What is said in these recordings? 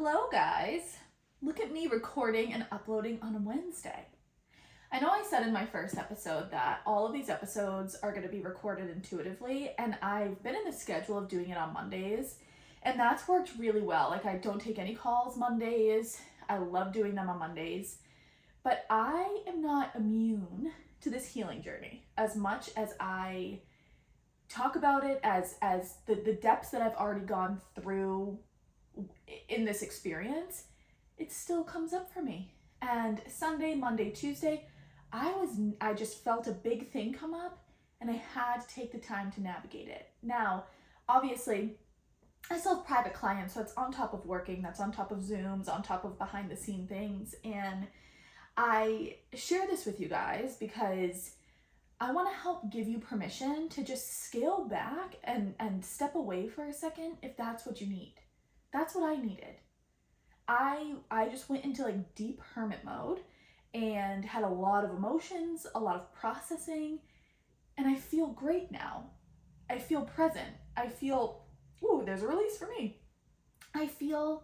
Hello guys! Look at me recording and uploading on a Wednesday. I know I said in my first episode that all of these episodes are going to be recorded intuitively, and I've been in the schedule of doing it on Mondays, and that's worked really well. Like, I don't take any calls Mondays. I love doing them on Mondays, but I am not immune to this healing journey as much as I talk about it as the depths that I've already gone through in this experience. It still comes up for me. And Sunday, Monday, Tuesday, I just felt a big thing come up, and I had to take the time to navigate it. Now, obviously, I still have private clients, so it's on top of working, that's on top of Zooms, on top of behind the scene things. And I share this with you guys because I want to help give you permission to just scale back and step away for a second if that's what you need. That's what I needed. I just went into like deep hermit mode and had a lot of emotions, a lot of processing, and I feel great now. I feel present. I feel, ooh, there's a release for me. I feel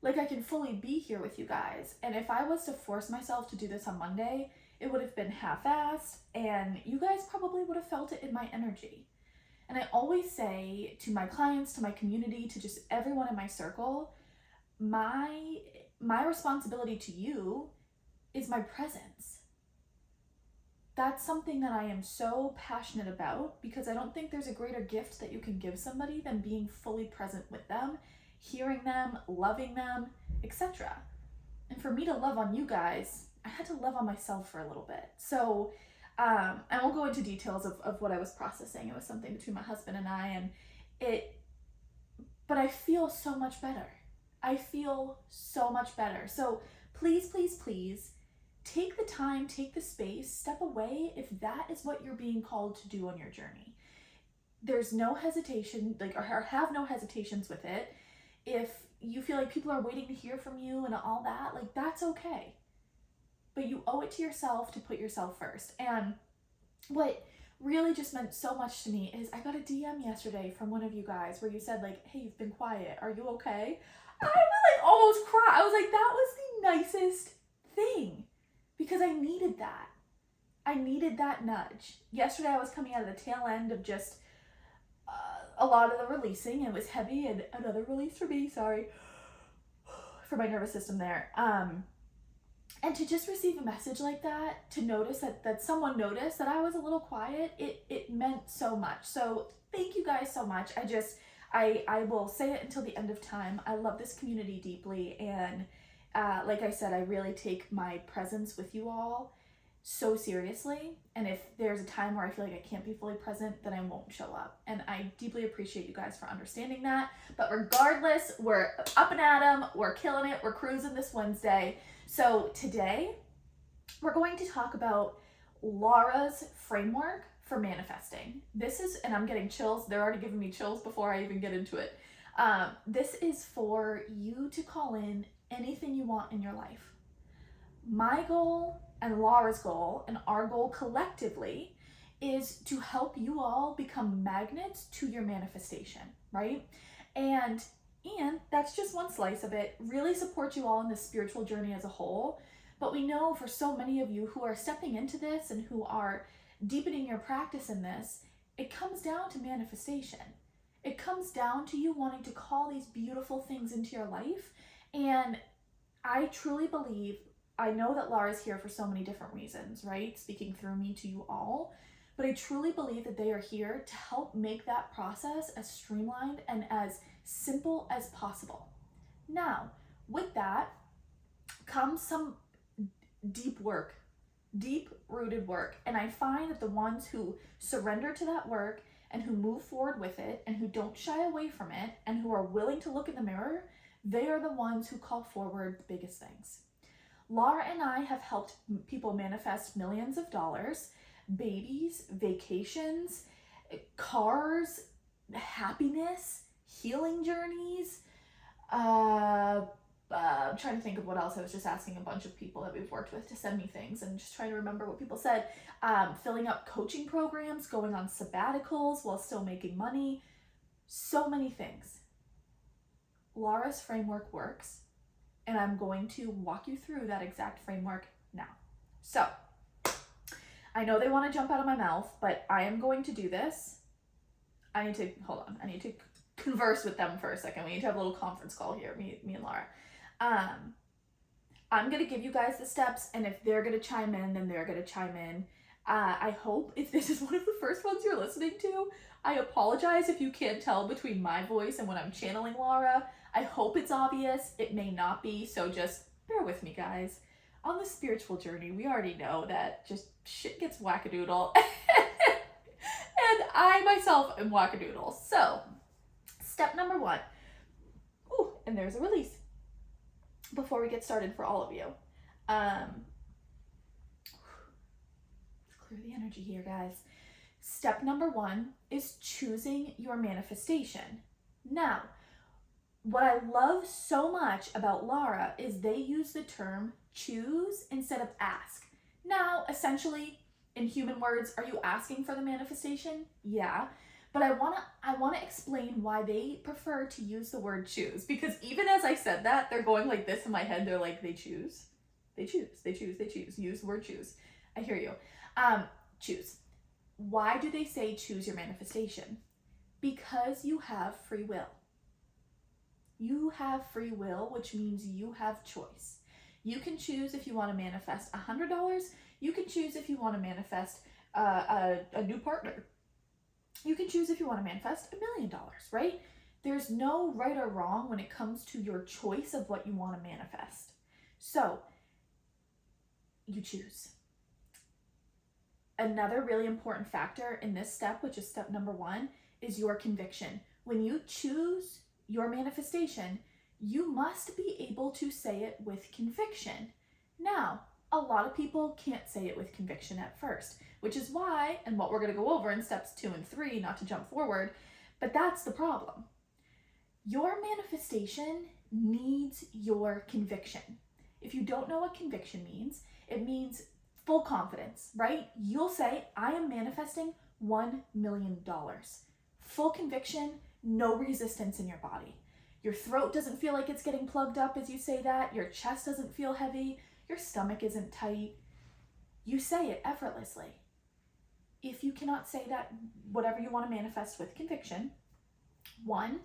like I can fully be here with you guys. And if I was to force myself to do this on Monday, it would have been half-assed, and you guys probably would have felt it in my energy. And I always say to my clients, to my community, to just everyone in my circle, my responsibility to you is my presence. That's something that I am so passionate about, because I don't think there's a greater gift that you can give somebody than being fully present with them, hearing them, loving them, etc. And for me to love on you guys, I had to love on myself for a little bit. So I won't go into details of what I was processing. It was something between my husband and I, but I feel so much better. I feel so much better. So please, please, please take the time, take the space, step away if that is what you're being called to do on your journey. There's no hesitation, or have no hesitations with it. If you feel like people are waiting to hear from you and all that, that's okay. But you owe it to yourself to put yourself first. And what really just meant so much to me is I got a DM yesterday from one of you guys where you said, hey, you've been quiet. Are you okay? I would almost cry. I was like, that was the nicest thing, because I needed that. I needed that nudge. Yesterday I was coming out of the tail end of just a lot of the releasing. It was heavy, and another release for me, sorry, for my nervous system there. And to just receive a message like that, to notice that someone noticed that I was a little quiet, it meant so much. So thank you guys so much. I will say it until the end of time. I love this community deeply, and like I said, I really take my presence with you all so seriously. And if there's a time where I feel like I can't be fully present, then I won't show up. And I deeply appreciate you guys for understanding that. But regardless, we're up and at 'em, we're killing it, we're cruising this Wednesday. So today, we're going to talk about Laura's framework for manifesting. This is, and I'm getting chills, they're already giving me chills before I even get into it. This is for you to call in anything you want in your life. My goal and Laura's goal and our goal collectively is to help you all become magnets to your manifestation, right? And that's just one slice of it. Really support you all in this spiritual journey as a whole. But we know for so many of you who are stepping into this and who are deepening your practice in this, it comes down to manifestation. It comes down to you wanting to call these beautiful things into your life. And I truly believe, I know that Laura's here for so many different reasons, right? Speaking through me to you all. But I truly believe that they are here to help make that process as streamlined and as simple as possible. Now, with that comes some deep work, deep-rooted work. And I find that the ones who surrender to that work and who move forward with it and who don't shy away from it and who are willing to look in the mirror, they are the ones who call forward the biggest things. Laura and I have helped people manifest millions of dollars, babies, vacations, cars, happiness, healing journeys. I'm trying to think of what else. I was just asking a bunch of people that we've worked with to send me things and just trying to remember what people said. Filling up coaching programs, going on sabbaticals while still making money. So many things. Laura's framework works And I'm going to walk you through that exact framework now. So, I know they want to jump out of my mouth, but I am going to do this. I need to converse with them for a second. We need to have a little conference call here, me and Laura. I'm going to give you guys the steps, and if they're going to chime in, then they're going to chime in. I hope if this is one of the first ones you're listening to, I apologize if you can't tell between my voice and when I'm channeling Laura. I hope it's obvious. It may not be, so just bear with me, guys. On the spiritual journey, we already know that just shit gets wackadoodle. And I myself am wackadoodle. So, step number 1. Ooh, and there's a release. Before we get started for all of you. Let's clear the energy here, guys. Step number 1 is choosing your manifestation. Now, what I love so much about Laura is they use the term choose instead of ask. Now, essentially, in human words, are you asking for the manifestation? Yeah. But I wanna explain why they prefer to use the word choose, because even as I said that, they're going like this in my head. They're like, they choose. Use the word choose. I hear you. Choose. Why do they say choose your manifestation? Because you have free will. You have free will, which means you have choice. You can choose if you want to manifest $100. You can choose if you want to manifest a new partner. You can choose if you want to manifest $1 million, right? There's no right or wrong when it comes to your choice of what you want to manifest. So, you choose. Another really important factor in this step, which is step number 1, is your conviction. When you choose your manifestation, you must be able to say it with conviction. Now, a lot of people can't say it with conviction at first, which is why, and what we're going to go over in steps 2 and 3, not to jump forward, but that's the problem. Your manifestation needs your conviction. If you don't know what conviction means, it means full confidence, right? You'll say, I am manifesting $1 million. Full conviction, no resistance in your body. Your throat doesn't feel like it's getting plugged up as you say that. Your chest doesn't feel heavy. Your stomach isn't tight. You say it effortlessly. If you cannot say that, whatever you want to manifest with conviction, 1,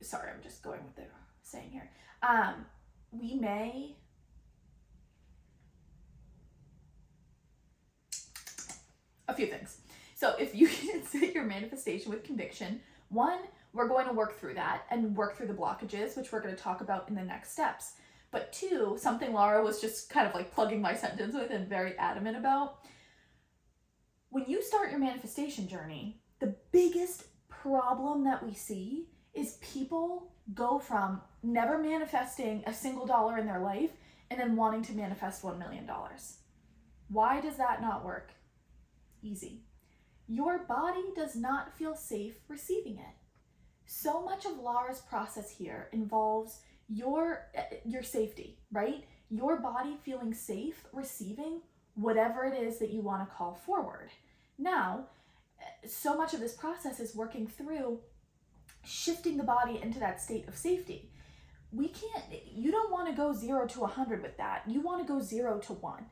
sorry, I'm just going with the saying here. We may a few things. So if you can say your manifestation with conviction, 1, we're going to work through that and work through the blockages, which we're going to talk about in the next steps. But 2, something Laura was just kind of like plugging my sentence with and very adamant about. When you start your manifestation journey, the biggest problem that we see is people go from never manifesting a single dollar in their life and then wanting to manifest $1 million. Why does that not work? Easy. Your body does not feel safe receiving it. So much of Laura's process here involves your safety, right? Your body feeling safe receiving whatever it is that you want to call forward. Now, so much of this process is working through shifting the body into that state of safety. You don't want to go 0 to 100 with that. You want to go 0 to 1.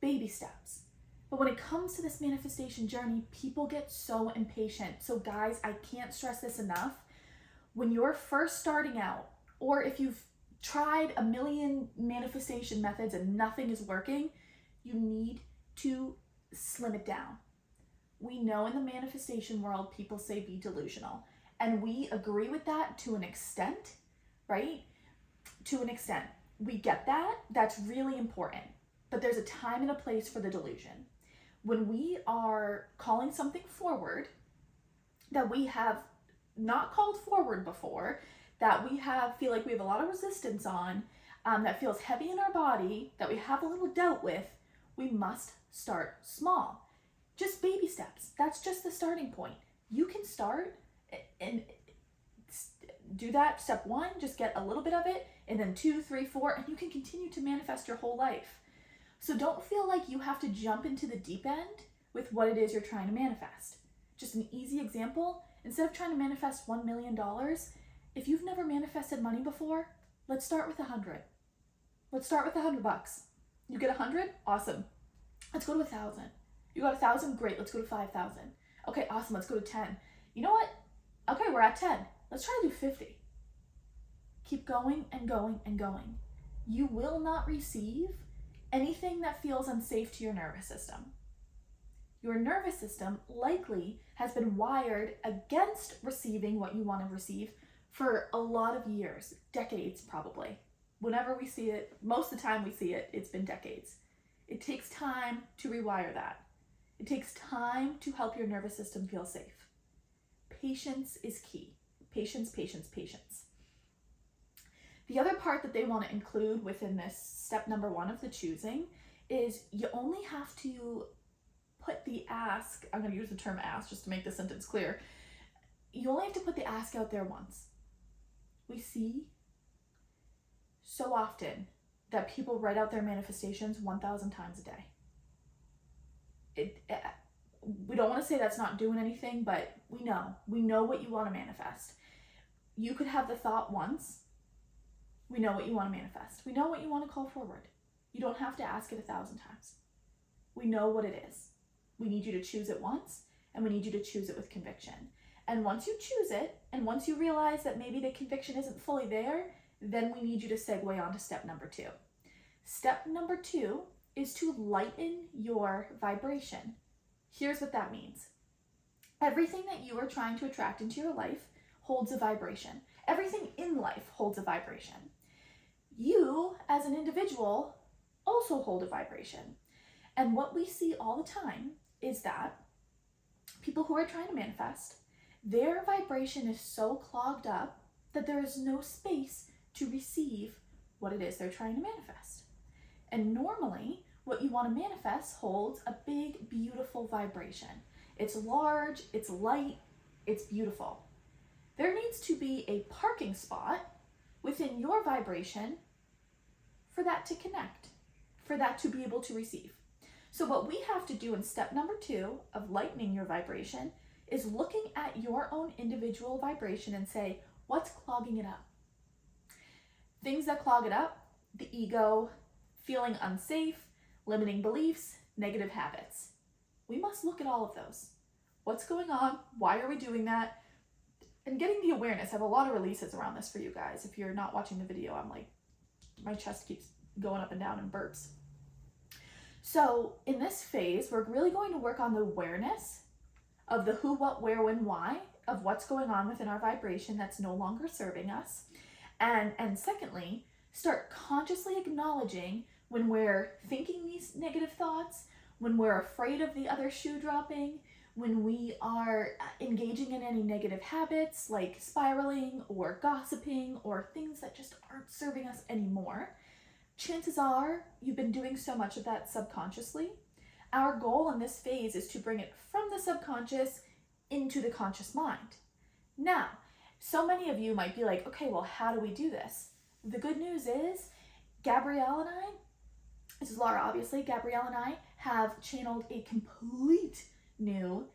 Baby steps. But when it comes to this manifestation journey, people get so impatient. So guys, I can't stress this enough. When you're first starting out, or if you've tried a million manifestation methods and nothing is working, you need to slim it down. We know in the manifestation world, people say be delusional. And we agree with that to an extent, right? To an extent. We get that. That's really important. But there's a time and a place for the delusion. When we are calling something forward that we have not called forward before, that we feel like we have a lot of resistance on, that feels heavy in our body, that we have a little doubt with, we must start small. Just baby steps. That's just the starting point. You can start and do that. Step 1, just get a little bit of it, and then 2, 3, 4, and you can continue to manifest your whole life. So don't feel like you have to jump into the deep end with what it is you're trying to manifest. Just an easy example, instead of trying to manifest $1 million, If you've never manifested money before, let's start with 100. Let's start with $100. You get 100? Awesome. Let's go to 1,000. You got 1,000? Great. Let's go to 5,000. Okay, awesome. Let's go to 10. You know what? Okay, we're at 10. Let's try to do 50. Keep going and going and going. You will not receive anything that feels unsafe to your nervous system. Your nervous system likely has been wired against receiving what you want to receive for a lot of years, decades probably. Whenever we see it, most of the time we see it, it's been decades. It takes time to rewire that. It takes time to help your nervous system feel safe. Patience is key. Patience, patience, patience. The other part that they want to include within this step number 1 of the choosing is you only have to put the ask, I'm going to use the term ask just to make the sentence clear. You only have to put the ask out there once. We see so often that people write out their manifestations 1,000 times a day. We don't want to say that's not doing anything, but we know what you want to manifest. You could have the thought once. We know what you want to manifest. We know what you want to call forward. You don't have to ask it 1,000 times. We know what it is. We need you to choose it once, and we need you to choose it with conviction. And once you choose it, and once you realize that maybe the conviction isn't fully there, then we need you to segue on to step number 2. Step number 2 is to lighten your vibration. Here's what that means. Everything that you are trying to attract into your life holds a vibration. Everything in life holds a vibration. You, as an individual, also hold a vibration. And what we see all the time is that people who are trying to manifest, their vibration is so clogged up that there is no space to receive what it is they're trying to manifest. And normally, what you want to manifest holds a big, beautiful vibration. It's large, it's light, it's beautiful. There needs to be a parking spot within your vibration for that to connect, for that to be able to receive. So what we have to do in step number 2 of lightening your vibration is looking at your own individual vibration and say, what's clogging it up? Things that clog it up: the ego, feeling unsafe, limiting beliefs, negative habits. We must look at all of those. What's going on? Why are we doing that? And getting the awareness. I have a lot of releases around this for you guys. If you're not watching the video, I'm like, my chest keeps going up and down in burps. So in this phase, we're really going to work on the awareness of the who, what, where, when, why, of what's going on within our vibration that's no longer serving us. And secondly, start consciously acknowledging when we're thinking these negative thoughts, when we're afraid of the other shoe dropping, when we are engaging in any negative habits like spiraling or gossiping or things that just aren't serving us anymore. Chances are you've been doing so much of that subconsciously. Our goal in this phase is to bring it from the subconscious into the conscious mind. Now, so many of you might be like, okay, well, how do we do this? The good news is Gabrielle and I, this is Laura obviously, Gabrielle and I have channeled a complete new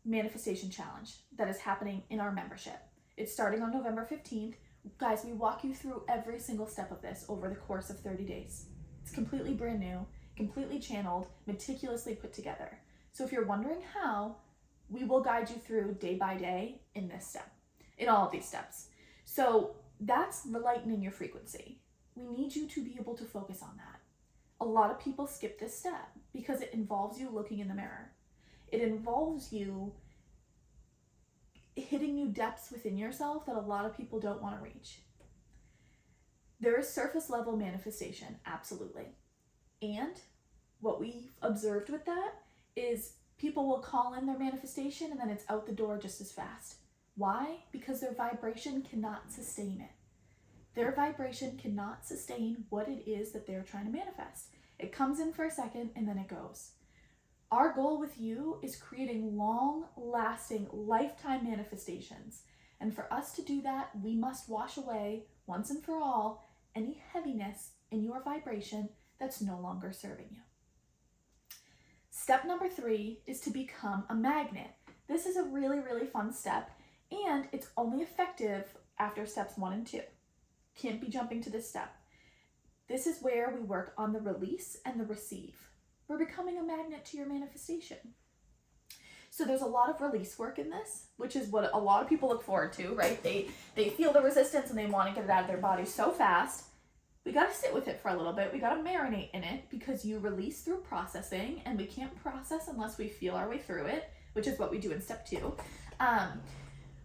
manifestation challenge that is happening in our membership. It's starting on November 15th. Guys, we walk you through every single step of this over the course of 30 days. It's completely brand new, completely channeled, meticulously put together. So if you're wondering how, we will guide you through day by day in this step, in all of these steps. So that's lightening your frequency. We need you to be able to focus on that. A lot of people skip this step because it involves you looking in the mirror. It involves you hitting new depths within yourself that a lot of people don't want to reach. There is surface level manifestation, absolutely. And what we've observed with that is people will call in their manifestation and then it's out the door just as fast. Why? Because their vibration cannot sustain it. Their vibration cannot sustain what it is that they're trying to manifest. It comes in for a second and then it goes. Our goal with you is creating long-lasting, lifetime manifestations. And for us to do that, we must wash away, once and for all, any heaviness in your vibration that's no longer serving you. Step number 3 is to become a magnet. This is a really, really fun step, and it's only effective after steps 1 and 2. Can't be jumping to this step. This is where we work on the release and the receive. We're becoming a magnet to your manifestation. So there's a lot of release work in this, which is what a lot of people look forward to, right? They feel the resistance and they want to get it out of their body so fast. We got to sit with it for a little bit. We got to marinate in it, because you release through processing, and we can't process unless we feel our way through it, which is what we do in step 2.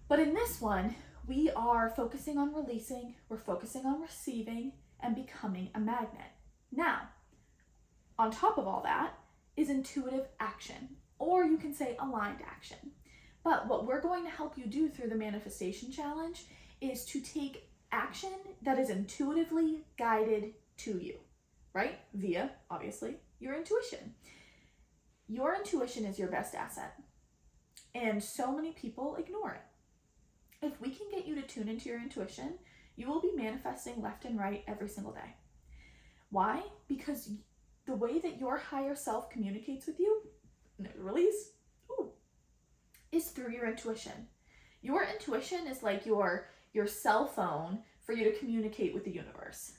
But in this one, we are focusing on releasing, we're focusing on receiving, and becoming a magnet. Now, on top of all that is intuitive action, or you can say aligned action. But what we're going to help you do through the manifestation challenge is to take action that is intuitively guided to you, right? Via, obviously, your intuition. Your intuition is your best asset, and so many people ignore it. If we can get you to tune into your intuition, you will be manifesting left and right every single day. Why? Because the way that your higher self communicates with you, release, is through your intuition. Your intuition is like your cell phone for you to communicate with the universe.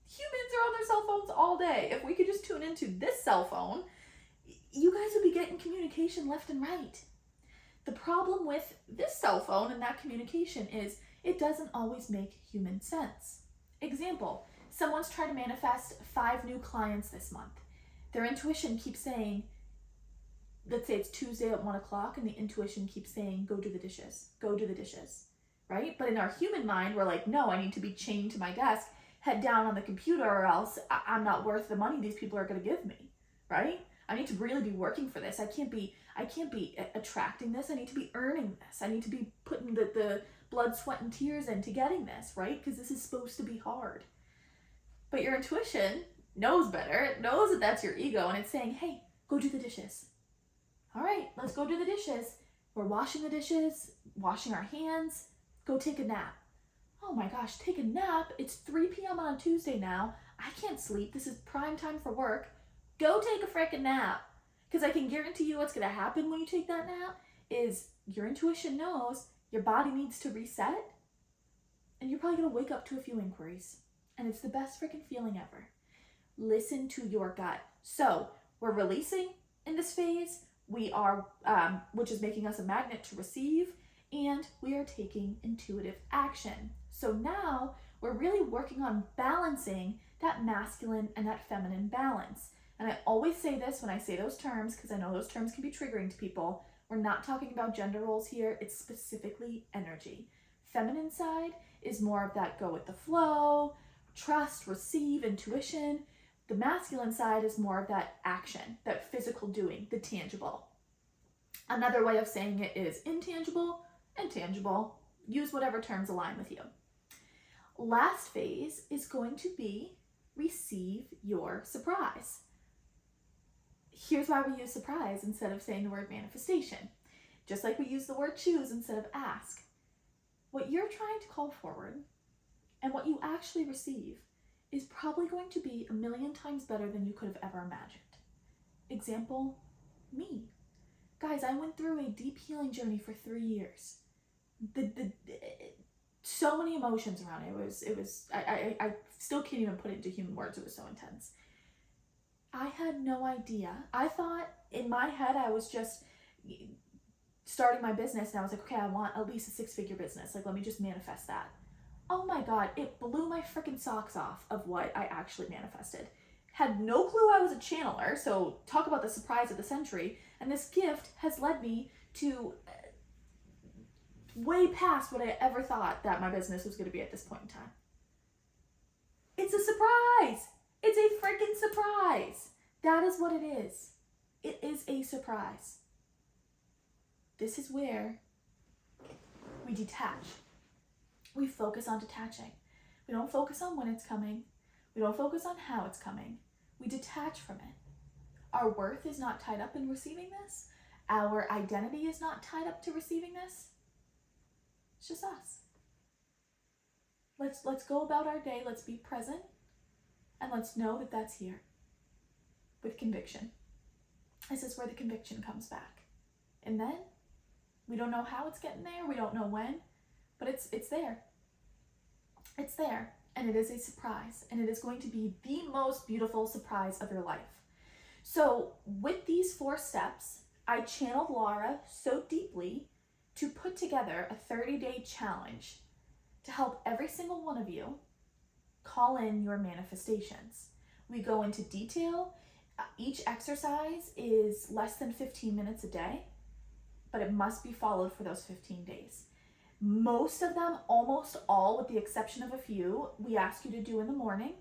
Humans are on their cell phones all day. If we could just tune into this cell phone, you guys would be getting communication left and right. The problem with this cell phone and that communication is it doesn't always make human sense. Example, someone's trying to manifest 5 new clients this month. Their intuition keeps saying, let's say it's Tuesday at 1 o'clock, and the intuition keeps saying, go do the dishes, right? But in our human mind, we're like, no, I need to be chained to my desk, head down on the computer, or else I'm not worth the money these people are going to give me, right? I need to really be working for this. I can't be attracting this. I need to be earning this. I need to be putting the blood, sweat, and tears into getting this, right? Because this is supposed to be hard. But your intuition knows better. It knows that that's your ego, and it's saying, hey, go do the dishes. All right, let's go do the dishes. We're washing the dishes, washing our hands. Go take a nap. Oh my gosh, take a nap? It's 3 p.m. on a Tuesday now. I can't sleep. This is prime time for work. Go take a freaking nap. Because I can guarantee you what's going to happen when you take that nap is your intuition knows your body needs to reset, and you're probably going to wake up to a few inquiries. And it's the best freaking feeling ever. Listen to your gut. So we're releasing in this phase. We are, which is making us a magnet to receive, and we are taking intuitive action. So now we're really working on balancing that masculine and that feminine balance. And I always say this when I say those terms, because I know those terms can be triggering to people. We're not talking about gender roles here. It's specifically energy. Feminine side is more of that go with the flow, trust, receive, intuition. The masculine side is more of that action, that physical doing, the tangible. Another way of saying it is intangible and tangible. Use whatever terms align with you. Last phase is going to be receive your surprise. Here's why we use surprise instead of saying the word manifestation. Just like we use the word choose instead of ask. What you're trying to call forward and what you actually receive is probably going to be 1,000,000 times better than you could have ever imagined. Example, me. Guys, I went through a deep healing journey for 3 years. So many emotions around it. I still can't even put it into human words. It was so intense. I had no idea. I thought in my head I was just starting my business, and I was like, okay, I want at least a 6-figure business. Like, let me just manifest that. Oh my God, it blew my freaking socks off of what I actually manifested. Had no clue I was a channeler, so talk about the surprise of the century. And this gift has led me to way past what I ever thought that my business was going to be at this point in time. It's a surprise. It's a freaking surprise. That is what it is. It is a surprise. This is where we detach. We focus on detaching. We don't focus on when it's coming. We don't focus on how it's coming. We detach from it. Our worth is not tied up in receiving this. Our identity is not tied up to receiving this. It's just us. Let's go about our day. Let's be present. And let's know that that's here. With conviction. This is where the conviction comes back. And then, we don't know how it's getting there. We don't know when. but it's there. It's there, and it is a surprise, and it is going to be the most beautiful surprise of your life. So with these 4 steps, I channeled Laura so deeply to put together a 30-day challenge to help every single one of you call in your manifestations. We go into detail. Each exercise is less than 15 minutes a day, but it must be followed for those 15 days. Most of them, almost all, with the exception of a few, we ask you to do in the morning,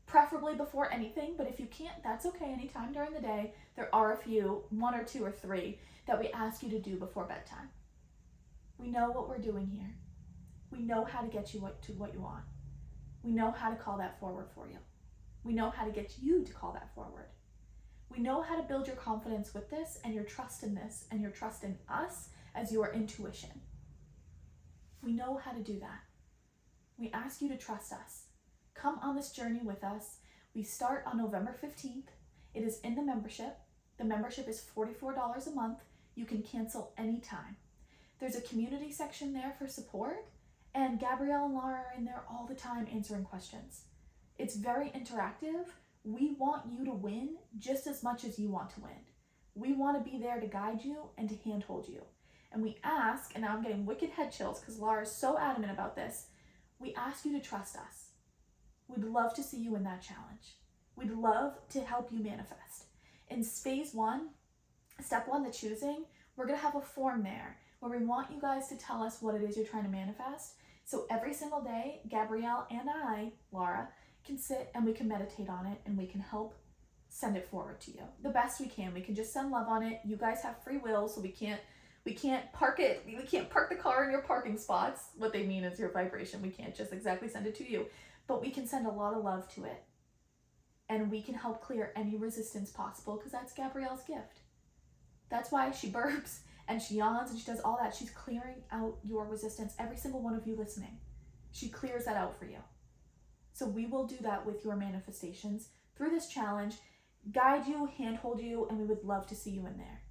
preferably before anything, but if you can't, that's okay. Anytime during the day. There are a few, 1 or 2 or 3, that we ask you to do before bedtime. We know what we're doing here. We know how to get you to what you want. We know how to call that forward for you. We know how to get you to call that forward. We know how to build your confidence with this, and your trust in this, and your trust in us as your intuition. We know how to do that. We ask you to trust us. Come on this journey with us. We start on November 15th. It is in the membership. The membership is $44 a month. You can cancel anytime. There's a community section there for support, and Gabrielle and Laura are in there all the time answering questions. It's very interactive. We want you to win just as much as you want to win. We want to be there to guide you and to handhold you. And we ask, and now I'm getting wicked head chills because Laura's so adamant about this, we ask you to trust us. We'd love to see you in that challenge. We'd love to help you manifest. In phase 1, step 1, the choosing, we're going to have a form there where we want you guys to tell us what it is you're trying to manifest. So every single day, Gabrielle and I, Laura, can sit and we can meditate on it, and we can help send it forward to you the best we can. We can just send love on it. You guys have free will, so we can't park it. We can't park the car in your parking spots. What they mean is your vibration. We can't just exactly send it to you, but we can send a lot of love to it, and we can help clear any resistance possible, because that's Gabrielle's gift. That's why she burps and she yawns and she does all that. She's clearing out your resistance. Every single one of you listening, she clears that out for you. So we will do that with your manifestations through this challenge, guide you, handhold you, and we would love to see you in there.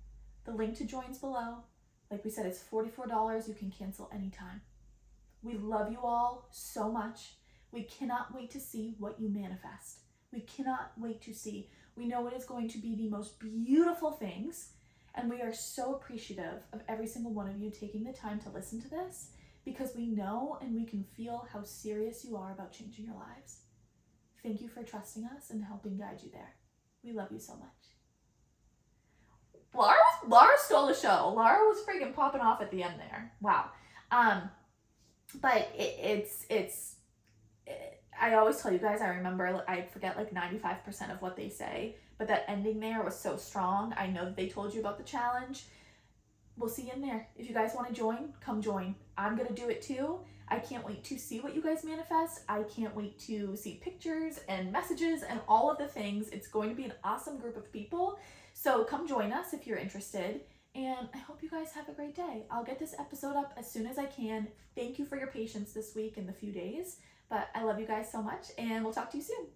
The link to join's below. Like we said, it's $44. You can cancel anytime. We love you all so much. We cannot wait to see what you manifest. We cannot wait to see. We know it is going to be the most beautiful things, and we are so appreciative of every single one of you taking the time to listen to this, because we know and we can feel how serious you are about changing your lives. Thank you for trusting us and helping guide you there. We love you so much. Laura stole the show. Laura was freaking popping off at the end there. Wow. But I always tell you guys, I forget like 95% of what they say, but that ending there was so strong. I know that they told you about the challenge. We'll see you in there. If you guys want to join, come join. I'm going to do it too. I can't wait to see what you guys manifest. I can't wait to see pictures and messages and all of the things. It's going to be an awesome group of people. So come join us if you're interested. And I hope you guys have a great day. I'll get this episode up as soon as I can. Thank you for your patience this week and the few days. But I love you guys so much, and we'll talk to you soon.